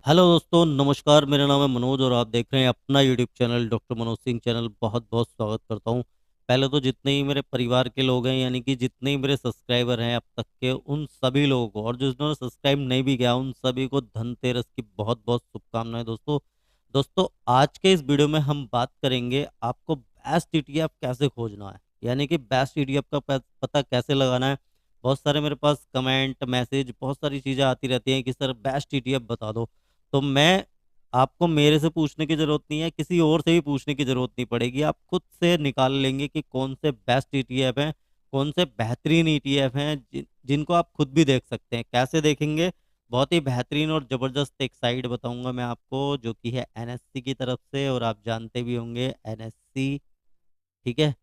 Hello दोस्तों, नमस्कार। मेरा नाम है मनोज और आप देख रहे हैं अपना YouTube channel doctor Manoj Singh channel. बहुत बहुत स्वागत करता हूं। पहले तो जितने ही मेरे परिवार के लोग हैं, यानी कि जितने ही मेरे सब्सक्राइबर हैं अब तक के, उन सभी लोगों को, और जो जिन्होंने सब्सक्राइब नहीं भी किया, उन सभी को धनतेरस की बहुत बहुत शुभकामनाएं दोस्तों। दोस्तों, आज के इस वीडियो में हम बात करेंगे आपको बेस्ट ईटीएफ कैसे खोजना है, यानी कि बेस्ट ईटीएफ का पता कैसे लगाना है। बहुत सारे मेरे पास कमेंट मैसेज बहुत सारी चीज़ें आती रहती हैं कि सर बेस्ट ईटीएफ बता दो। तो मैं आपको मेरे से पूछने की ज़रूरत नहीं है, किसी और से भी पूछने की ज़रूरत नहीं पड़ेगी। आप खुद से निकाल लेंगे कि कौन से बेस्ट ईटीएफ हैं, कौन से बेहतरीन ईटीएफ हैं जिनको आप खुद भी देख सकते हैं। कैसे देखेंगे? बहुत ही बेहतरीन और ज़बरदस्त एक साइट बताऊंगा मैं आपको, जो कि है एनएससी की तरफ से, और आप जानते भी होंगे एनएससी, ठीक है,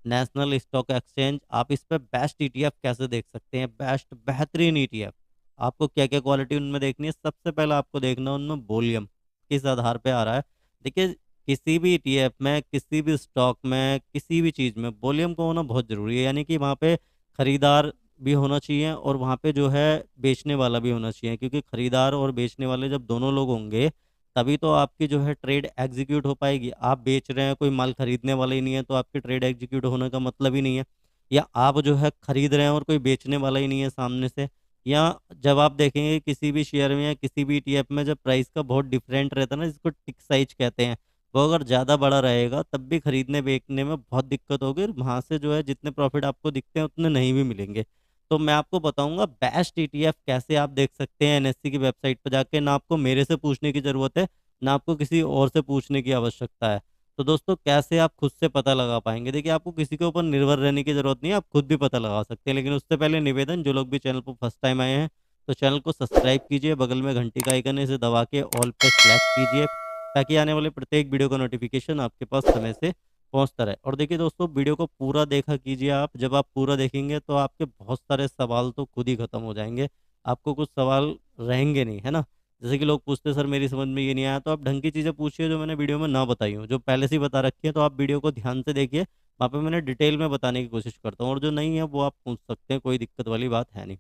नेशनल स्टॉक एक्सचेंज। आप इस पे बेस्ट ईटीएफ कैसे देख सकते हैं, बेस्ट बेहतरीन ईटीएफ। आपको क्या क्या क्वालिटी उनमें देखनी है? सबसे पहले आपको देखना है उनमें वॉल्यूम किस आधार पे आ रहा है। देखिए, किसी भी ईटीएफ में, किसी भी स्टॉक में, किसी भी चीज़ में वॉल्यूम का होना बहुत ज़रूरी है। यानी कि वहाँ पे खरीदार भी होना चाहिए और वहाँ पे जो है बेचने वाला भी होना चाहिए, क्योंकि खरीदार और बेचने वाले जब दोनों लोग होंगे तभी तो आपकी जो है ट्रेड एग्जीक्यूट हो पाएगी। आप बेच रहे हैं, कोई माल खरीदने वाला ही नहीं है, तो आपकी ट्रेड एग्जीक्यूट होने का मतलब ही नहीं है। या आप जो है खरीद रहे हैं और कोई बेचने वाला ही नहीं है सामने से। या जब आप देखेंगे किसी भी शेयर में या किसी भी ईटीएफ में, जब प्राइस का बहुत डिफरेंट रहता है ना, जिसको टिक साइज कहते हैं, वो अगर ज़्यादा बड़ा रहेगा तब भी खरीदने बेचने में बहुत दिक्कत होगी, और वहाँ से जो है जितने प्रॉफिट आपको दिखते हैं उतने नहीं भी मिलेंगे। तो मैं आपको बताऊंगा बेस्ट ईटीएफ कैसे आप देख सकते हैं एनएससी की वेबसाइट पर जाके। ना आपको मेरे से पूछने की ज़रूरत है, ना आपको किसी और से पूछने की आवश्यकता है। तो दोस्तों, कैसे आप खुद से पता लगा पाएंगे? देखिए, आपको किसी के ऊपर निर्भर रहने की जरूरत नहीं है, आप खुद भी पता लगा सकते हैं। लेकिन उससे पहले निवेदन, जो लोग भी चैनल पर फर्स्ट टाइम आए हैं तो चैनल को सब्सक्राइब कीजिए, बगल में घंटी का आइकन है, इसे दबा के ऑल पे सेलेक्ट कीजिए, ताकि आने वाले प्रत्येक वीडियो का नोटिफिकेशन आपके पास समय से पहुंचता रहे। और देखिए दोस्तों, वीडियो को पूरा देखा कीजिए आप। जब आप पूरा देखेंगे तो आपके बहुत सारे सवाल तो खुद ही खत्म हो जाएंगे, आपको कुछ सवाल रहेंगे नहीं, है ना। जैसे कि लोग पूछते हैं सर मेरी समझ में ये नहीं आया, तो आप ढंग की चीज़ें पूछिए जो मैंने वीडियो में ना बताई हूँ। जो पहले से ही बता रखी है तो आप वीडियो को ध्यान से देखिए, वहाँ पे मैंने डिटेल में बताने की कोशिश करता हूँ, और जो नहीं है वो आप पूछ सकते हैं, कोई दिक्कत वाली बात है नहीं।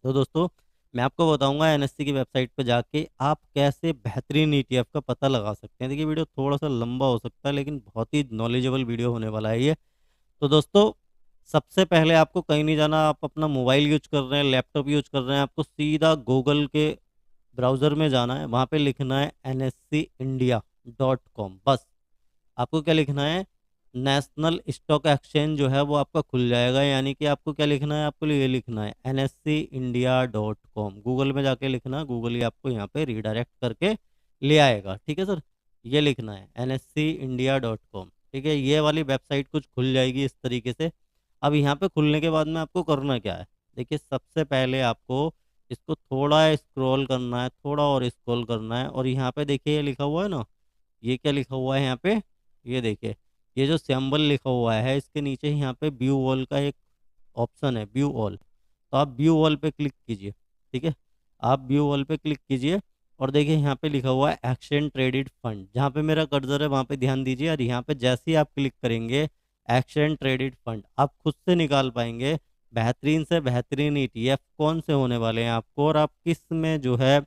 तो दोस्तों, मैं आपको बताऊंगा एनएससी की वेबसाइट पर जाके आप कैसे बेहतरीन ईटीएफ का पता लगा सकते हैं। देखिए, वीडियो थोड़ा सा लंबा हो सकता है, लेकिन बहुत ही नॉलेजेबल वीडियो होने वाला है ये। तो दोस्तों, सबसे पहले आपको कहीं नहीं जाना। आप अपना मोबाइल यूज कर रहे हैं, लैपटॉप यूज कर रहे हैं, आपको सीधा गूगल के ब्राउज़र में जाना है। वहाँ पे लिखना है NSCindia.com। बस आपको क्या लिखना है, नेशनल स्टॉक एक्सचेंज जो है वो आपका खुल जाएगा। यानी कि आपको क्या लिखना है, आपको ये लिखना है NSCindia.com। गूगल में जाके लिखना, गूगल ही आपको यहाँ पे रीडायरेक्ट करके ले आएगा। ठीक है सर, ये लिखना है NSCindia.com। ठीक है, ये वाली वेबसाइट कुछ खुल जाएगी इस तरीके से। अब यहाँ पे खुलने के बाद में आपको करना क्या है? देखिए, सबसे पहले आपको इसको थोड़ा स्क्रॉल करना है, थोड़ा और स्क्रॉल करना है, और यहाँ पे देखिए ये लिखा हुआ है ना, ये क्या लिखा हुआ है यहाँ पे, ये देखिए, ये जो सिंबल लिखा हुआ है इसके नीचे ही यहाँ पे व्यू ऑल का एक ऑप्शन है, व्यू ऑल। तो आप व्यू ऑल पे क्लिक कीजिए। ठीक है, आप व्यू ऑल पे क्लिक कीजिए, और देखिए यहाँ पे लिखा हुआ है एक्सचेंज ट्रेडेड फंड। जहाँ पे मेरा कर्सर है वहाँ पे ध्यान दीजिए, और यहाँ पे जैसे ही आप क्लिक करेंगे एक्सचेंज ट्रेडेड फंड, आप खुद से निकाल पाएंगे बेहतरीन से बेहतरीन ईटीएफ कौन से होने वाले हैं आपको, और आप किस में जो है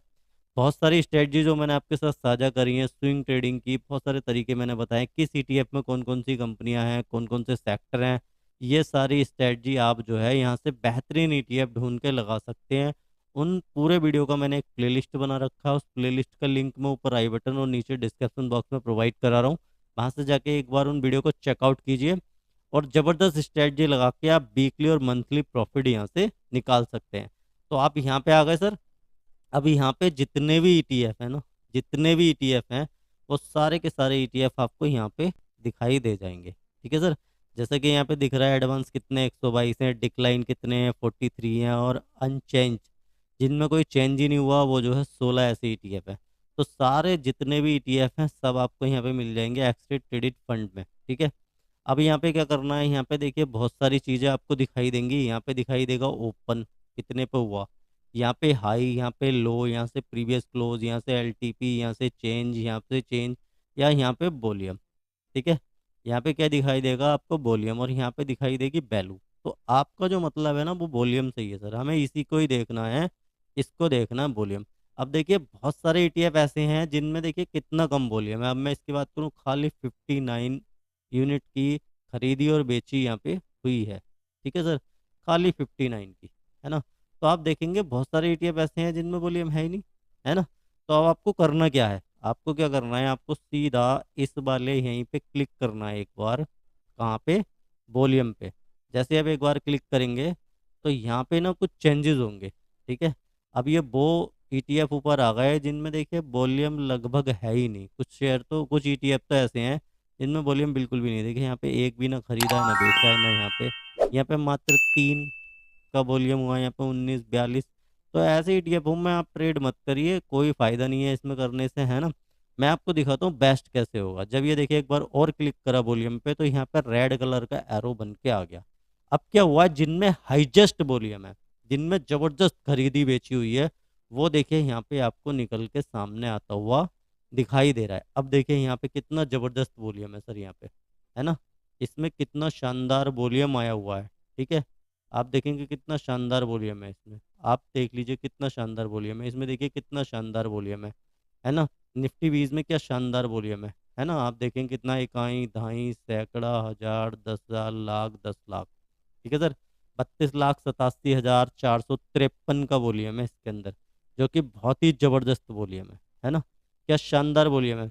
बहुत सारी स्ट्रेटजी जो मैंने आपके साथ साझा करी है स्विंग ट्रेडिंग की, बहुत सारे तरीके मैंने बताए, किस ईटीएफ में कौन कौन सी कंपनियां हैं, कौन कौन से सेक्टर हैं, ये सारी स्ट्रेटजी आप जो है यहाँ से बेहतरीन ईटीएफ ढूंढ के लगा सकते हैं। उन पूरे वीडियो का मैंने एक प्लेलिस्ट बना रखा है, उस प्लेलिस्ट का लिंक मैं ऊपर आई बटन और नीचे डिस्क्रिप्शन बॉक्स में प्रोवाइड करा रहा हूँ। वहाँ से जाके एक बार उन वीडियो को चेकआउट कीजिए, और ज़बरदस्त स्ट्रेटजी लगा के आप वीकली और मंथली प्रॉफिट यहाँ से निकाल सकते हैं। तो आप यहाँ पे आ गए सर। अब यहाँ पे जितने भी ईटीएफ है ना, जितने भी ईटीएफ हैं, वो सारे के सारे ईटीएफ आपको यहाँ पे दिखाई दे जाएंगे। ठीक है सर, जैसे कि यहाँ पे दिख रहा है एडवांस कितने 122 हैं, डिक्लाइन कितने हैं 43 हैं, और अनचेंज जिनमें कोई चेंज ही नहीं हुआ वो जो है 16 ऐसे ईटीएफ है। तो सारे जितने भी ईटीएफ हैं सब आपको यहाँ पे मिल जाएंगे एक्सचेंज ट्रेडेड फंड में। ठीक है, अब यहाँ पे क्या करना है, यहाँ पे देखिए बहुत सारी चीज़ें आपको दिखाई देंगी। यहाँ पे दिखाई देगा ओपन कितने पे हुआ, यहाँ पे हाई, यहाँ पे लो, यहाँ से प्रीवियस क्लोज, यहाँ से एलटीपी, यहाँ से चेंज, यहाँ से चेंज, या यहाँ पे वॉल्यूम। ठीक है, यहाँ पे क्या दिखाई देगा आपको, वॉल्यूम, और यहाँ पे दिखाई देगी वैल्यू। तो आपका जो मतलब है ना वो वॉल्यूम सही है सर, हमें इसी को ही देखना है, इसको देखना है वॉल्यूम। अब देखिए बहुत सारे ईटीएफ ऐसे हैं जिनमें देखिए कितना कम वॉल्यूम है। अब मैं इसकी बात करूँ, खाली 59 यूनिट की खरीदी और बेची यहाँ पे हुई है, ठीक है सर, खाली 59 की, है ना। तो आप देखेंगे बहुत सारे ईटीएफ ऐसे हैं जिनमें वॉल्यूम है ही नहीं, है ना। तो अब आपको करना क्या है, आपको क्या करना है, आपको सीधा इस वाले यहीं पे क्लिक करना है एक बार। कहाँ पे, वॉल्यूम पे। जैसे आप एक बार क्लिक करेंगे तो यहाँ पे ना कुछ चेंजेस होंगे, ठीक है। अब ये वो ईटीएफ ऊपर आ गए जिनमें देखिए वॉल्यूम लगभग है ही नहीं। कुछ शेयर तो, कुछ ईटीएफ तो ऐसे हैं जिनमें वॉल्यूम बिल्कुल भी नहीं। देखिए यहाँ पे एक भी ना खरीदा है ना बेचा है ना, यहाँ पे मात्र 3 का वॉल्यूम हुआ है, यहाँ पे 19 42। तो ऐसे ईटीएफ में आप ट्रेड मत करिए, कोई फायदा नहीं है इसमें करने से, है ना। मैं आपको दिखाता हूँ बेस्ट कैसे होगा। जब ये देखिए एक बार और क्लिक करा वॉल्यूम पे तो यहाँ पर रेड कलर का एरो बन के आ गया। अब क्या हुआ, जिनमें हाईजेस्ट वॉल्यूम है, जिनमें जबरदस्त खरीदी बेची हुई है, वो देखिए यहाँ पे आपको निकल के सामने आता हुआ दिखाई दे रहा है। अब देखिए यहाँ पे कितना जबरदस्त वॉल्यूम है सर, यहाँ पे, है ना। इसमें कितना शानदार वॉल्यूम आया हुआ है, ठीक है। आप देखेंगे कितना शानदार वॉल्यूम है इसमें। आप देख लीजिए कितना शानदार वॉल्यूम है इसमें, देखिए कितना शानदार वॉल्यूम है ना। निफ्टी बीज में क्या शानदार वॉल्यूम है ना। आप देखेंगे कितना, इकाई, दहाई, सैकड़ा, हजार, 10,000, लाख, 10 लाख, ठीक है सर। 32,87,453 का वॉल्यूम है इसके अंदर, जो कि बहुत ही जबरदस्त वॉल्यूम है ना। क्या शानदार वॉल्यूम है।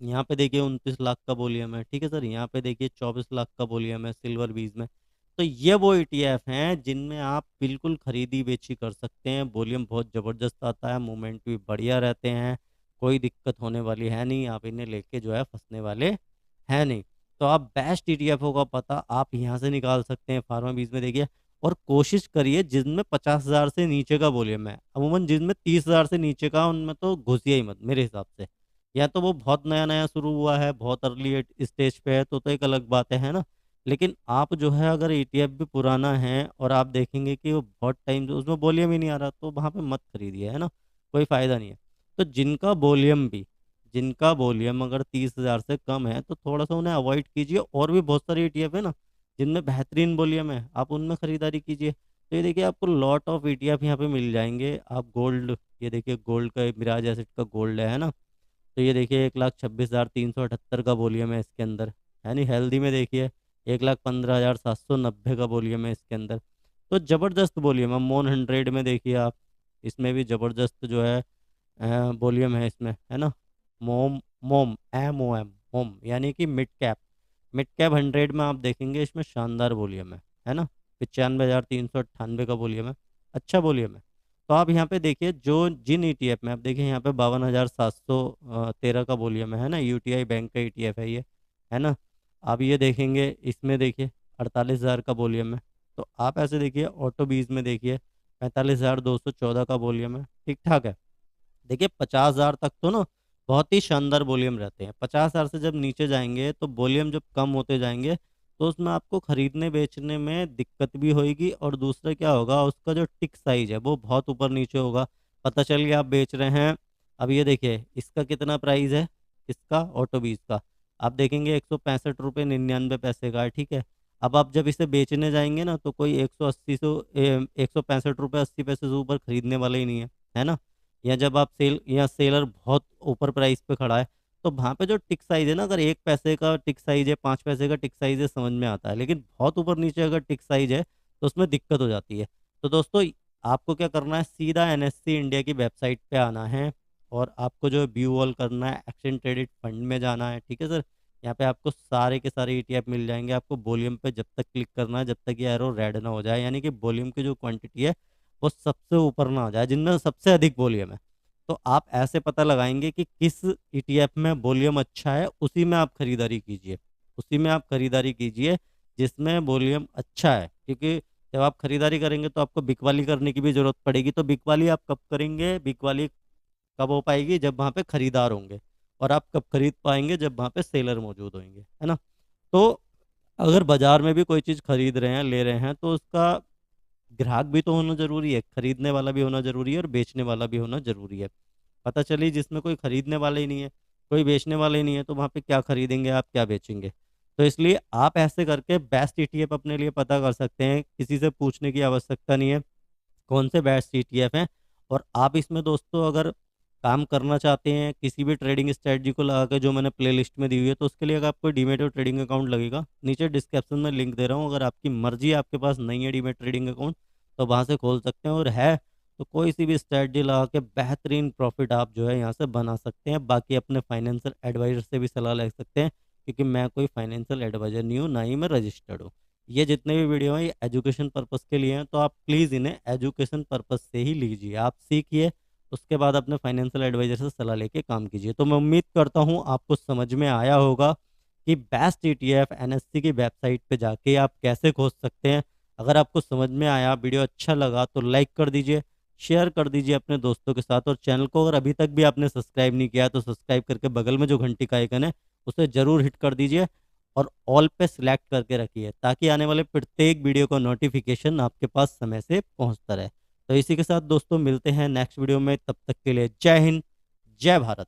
यहाँ पे देखिए 29 लाख का वॉल्यूम है, ठीक है सर। यहाँ पे देखिए 24 लाख का वॉल्यूम है सिल्वर बीज में। तो ये वो ईटीएफ हैं जिनमें आप बिल्कुल खरीदी बेची कर सकते हैं। वॉल्यूम बहुत ज़बरदस्त आता है, मूवमेंट भी बढ़िया रहते हैं, कोई दिक्कत होने वाली है नहीं, आप इन्हें लेके जो है फंसने वाले हैं नहीं। तो आप बेस्ट ईटीएफओ का पता आप यहाँ से निकाल सकते हैं, फार्मा बीज में देखिए। और कोशिश करिए जिनमें 50,000 से नीचे का वॉल्यूम है, अमूमन जिनमें 30,000 से नीचे का, उनमें तो घुसिए ही मत मेरे हिसाब से। या तो वो बहुत नया नया शुरू हुआ है, बहुत अर्ली स्टेज पे है, तो एक अलग बात है ना। लेकिन आप जो है अगर ईटीएफ भी पुराना है और आप देखेंगे कि वो बहुत टाइम से उसमें वॉल्यूम ही नहीं आ रहा, तो वहाँ पे मत खरीदिए, है ना, कोई फायदा नहीं है। तो जिनका वॉल्यूम अगर 30,000 से कम है तो थोड़ा सा उन्हें अवॉइड कीजिए। और भी बहुत सारे ईटीएफ है ना जिनमें बेहतरीन वॉल्यूम है, आप उनमें खरीदारी कीजिए। तो ये देखिए आपको लॉट ऑफ ईटीएफ यहाँ पे मिल जाएंगे। आप गोल्ड, ये देखिए गोल्ड का, मिराज एसेट का गोल्ड है ना। तो ये देखिए 1,26,378 का वॉल्यूम है इसके अंदर, यानी हेल्दी में देखिए 1,15,790 का वॉल्यूम है इसके अंदर। तो ज़बरदस्त वॉल्यूम है। मोन 100 में देखिए आप, इसमें भी ज़बरदस्त जो है वॉल्यूम है इसमें, है ना। मोम मोम MOM मोम यानी कि मिड कैप 100 में आप देखेंगे इसमें शानदार वॉल्यूम है ना। 95,398 का वॉल्यूम है, अच्छा वॉल्यूम है। तो आप यहाँ पे देखिए जो जिन ईटीएफ में आप देखिए यहाँ पे 52,713 का वॉल्यूम है ना। यूटीआई बैंक का ईटीएफ है ये, है ना। आप ये देखेंगे इसमें देखिए 48,000 का वॉल्यूम है। तो आप ऐसे देखिए ऑटो बीज में देखिए 45,214 का वॉल्यूम है, ठीक ठाक है। देखिए 50,000 तक तो ना बहुत ही शानदार वॉल्यूम रहते हैं। 50,000 से जब नीचे जाएंगे तो वॉल्यूम जब कम होते जाएंगे तो उसमें आपको खरीदने बेचने में दिक्कत भी होगी। और दूसरा क्या होगा, उसका जो टिक साइज है वो बहुत ऊपर नीचे होगा। पता चल गया आप बेच रहे हैं। अब ये देखिए इसका कितना प्राइस है, इसका ऑटो बीज का आप देखेंगे 165 रुपये 99 पैसे का है, ठीक है। अब आप जब इसे बेचने जाएंगे ना तो कोई 165 रुपये 80 पैसे से ऊपर खरीदने वाला ही नहीं है ना। या जब आप या सेलर बहुत ऊपर प्राइस पे खड़ा है, तो वहाँ पे जो टिक साइज है ना, अगर 1 पैसे का टिक साइज है, 5 पैसे का टिक साइज है, समझ में आता है। लेकिन बहुत ऊपर नीचे अगर टिक साइज है तो उसमें दिक्कत हो जाती है। तो दोस्तों आपको क्या करना है, सीधा एनएससी इंडिया की वेबसाइट पे आना है और आपको जो व्यू ऑल करना है, एक्सचेंज ट्रेडेड फंड में जाना है, ठीक है सर। यहाँ पे आपको सारे के सारे ईटीएफ मिल जाएंगे। आपको वॉल्यूम पे जब तक क्लिक करना है जब तक ये एरो रेड ना हो जाए, यानी कि वॉल्यूम की जो क्वांटिटी है वो सबसे ऊपर ना हो जाए, जिनमें सबसे अधिक वॉल्यूम है। तो आप ऐसे पता लगाएंगे कि किस ईटीएफ में वॉल्यूम अच्छा है, उसी में आप खरीदारी कीजिए, उसी में आप खरीदारी कीजिए जिसमें वॉल्यूम अच्छा है। क्योंकि जब आप खरीदारी करेंगे तो आपको बिकवाली करने की भी जरूरत पड़ेगी। तो बिकवाली आप कब करेंगे, बिकवाली कब हो पाएगी, जब वहाँ पे खरीदार होंगे। और आप कब खरीद पाएंगे, जब वहाँ पे सेलर मौजूद होंगे, है ना। तो अगर बाजार में भी कोई चीज़ खरीद रहे हैं, ले रहे हैं, तो उसका ग्राहक भी तो होना जरूरी है, खरीदने वाला भी होना जरूरी है और बेचने वाला भी होना जरूरी है। पता चली जिसमें कोई खरीदने वाला ही नहीं है, कोई बेचने वाला ही नहीं है, तो वहाँ पे क्या खरीदेंगे आप, क्या बेचेंगे। तो इसलिए आप ऐसे करके बेस्ट ईटीएफ अपने लिए पता कर सकते हैं, किसी से पूछने की आवश्यकता नहीं है कौन से बेस्ट ईटीएफ हैं। और आप इसमें दोस्तों अगर काम करना चाहते हैं किसी भी ट्रेडिंग स्ट्रेटजी को लगा के जो मैंने प्लेलिस्ट में दी हुई है, तो उसके लिए अगर आपको डीमेट और ट्रेडिंग अकाउंट लगेगा, नीचे डिस्क्रिप्शन में लिंक दे रहा हूँ। अगर आपकी मर्जी आपके पास नहीं है डीमेट ट्रेडिंग अकाउंट, तो वहाँ से खोल सकते हैं, और है तो कोई सी भी स्ट्रेटजी लगा के बेहतरीन प्रॉफिट आप जो है यहाँ से बना सकते हैं। बाकी अपने फाइनेंशियल एडवाइजर से भी सलाह ले सकते हैं, क्योंकि मैं कोई फाइनेंशियल एडवाइजर नहीं हूँ, ना ही मैं रजिस्टर्ड हूँ। ये जितने भी वीडियो हैं ये एजुकेशन पर्पज़ के लिए हैं, तो आप प्लीज़ इन्हें एजुकेशन पर्पज़ से ही लीजिए। आप सीखिए, उसके बाद अपने फाइनेंशियल एडवाइजर से सलाह लेके काम कीजिए। तो मैं उम्मीद करता हूँ आपको समझ में आया होगा कि बेस्ट ईटीएफ एनएससी की वेबसाइट पे जाके आप कैसे खोज सकते हैं। अगर आपको समझ में आया, वीडियो अच्छा लगा, तो लाइक कर दीजिए, शेयर कर दीजिए अपने दोस्तों के साथ, और चैनल को अगर अभी तक भी आपने सब्सक्राइब नहीं किया तो सब्सक्राइब करके बगल में जो घंटी का आइकन है उसे ज़रूर हिट कर दीजिए, और ऑल पे सिलेक्ट करके रखिए, ताकि आने वाले प्रत्येक वीडियो का नोटिफिकेशन आपके पास समय से पहुंचता रहे। तो इसी के साथ दोस्तों मिलते हैं नेक्स्ट वीडियो में, तब तक के लिए जय हिंद, जय भारत।